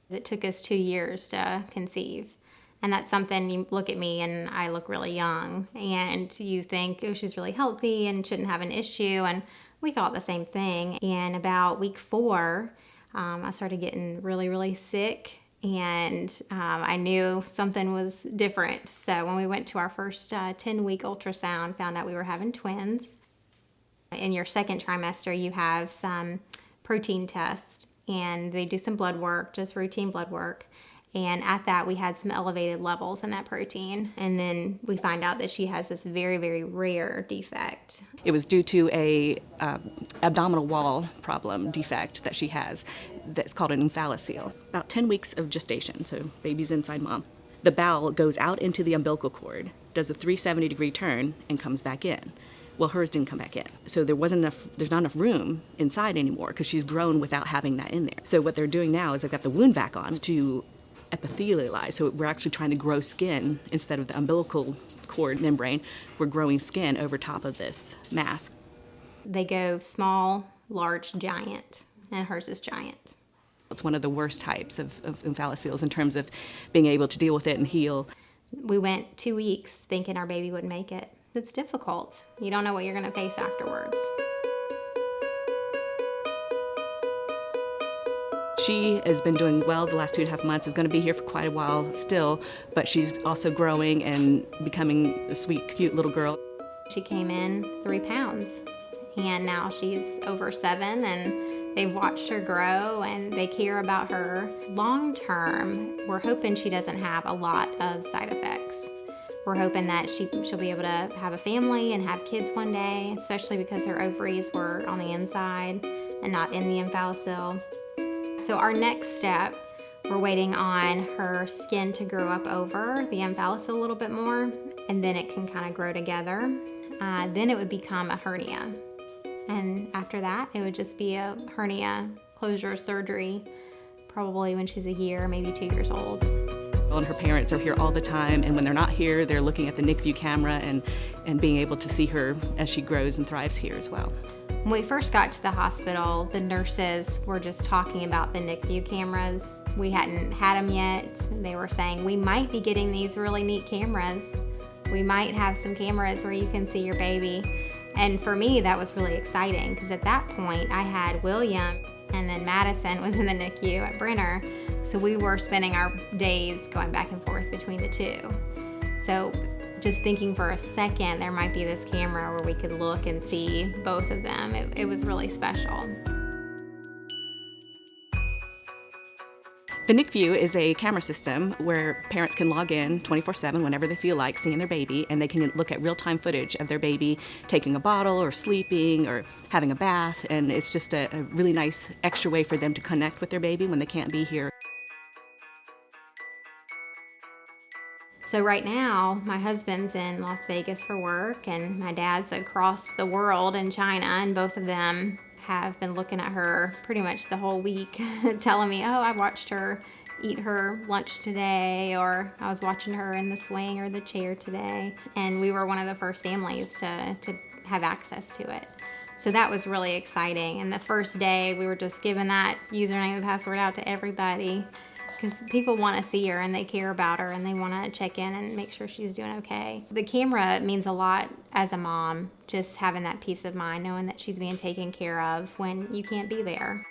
It took us 2 years to conceive. And that's something, you look at me and I look really young and you think, oh, she's really healthy and shouldn't have an issue. And we thought the same thing. And about week 4, I started getting really, really sick, and I knew something was different. So when we went to our first 10-week ultrasound, found out we were having twins. In your second trimester, you have some protein tests, and they do some blood work, just routine blood work. And at that, we had some elevated levels in that protein. And then we find out that she has this very, very rare defect. It was due to a abdominal wall problem defect that she has that's called an onfalocele. About 10 weeks of gestation, so baby's inside mom. The bowel goes out into the umbilical cord, does a 370-degree turn, and comes back in. Well, hers didn't come back in. So there's not enough room inside anymore because she's grown without having that in there. So what they're doing now is they've got the wound vac on to epithelialize. So we're actually trying to grow skin instead of the umbilical cord membrane. We're growing skin over top of this mass. They go small, large, giant, and hers is giant. It's one of the worst types of onfaloceles in terms of being able to deal with it and heal. We went 2 weeks thinking our baby wouldn't make it. It's difficult. You don't know what you're going to face afterwards. She has been doing well the last 2.5 months, is going to be here for quite a while still, but she's also growing and becoming a sweet, cute little girl. She came in 3 pounds, and now she's over 7, and they've watched her grow and they care about her. Long term, we're hoping she doesn't have a lot of side effects. We're hoping that she'll be able to have a family and have kids one day, especially because her ovaries were on the inside and not in the umbilical. So our next step, we're waiting on her skin to grow up over the umbilical a little bit more, and then it can kind of grow together. Then it would become a hernia. And after that, it would just be a hernia closure surgery, probably when she's a year, maybe 2 years old. And her parents are here all the time, and when they're not here, they're looking at the Nicview camera and being able to see her as she grows and thrives here as well. When we first got to the hospital, the nurses were just talking about the Nicview cameras. We hadn't had them yet. They were saying, we might be getting these really neat cameras. We might have some cameras where you can see your baby. And for me, that was really exciting, because at that point, I had William, and then Madison was in the NICU at Brenner. So we were spending our days going back and forth between the two. So just thinking for a second, there might be this camera where we could look and see both of them. It was really special. The Nicview is a camera system where parents can log in 24/7 whenever they feel like seeing their baby, and they can look at real-time footage of their baby taking a bottle or sleeping or having a bath, and it's just a really nice extra way for them to connect with their baby when they can't be here. So right now, my husband's in Las Vegas for work, and my dad's across the world in China, and both of them have been looking at her pretty much the whole week, telling me, oh, I watched her eat her lunch today, or I was watching her in the swing or the chair today. And we were one of the first families to have access to it. So that was really exciting. And the first day, we were just giving that username and password out to everybody, because people want to see her and they care about her and they want to check in and make sure she's doing okay. The camera means a lot as a mom, just having that peace of mind, knowing that she's being taken care of when you can't be there.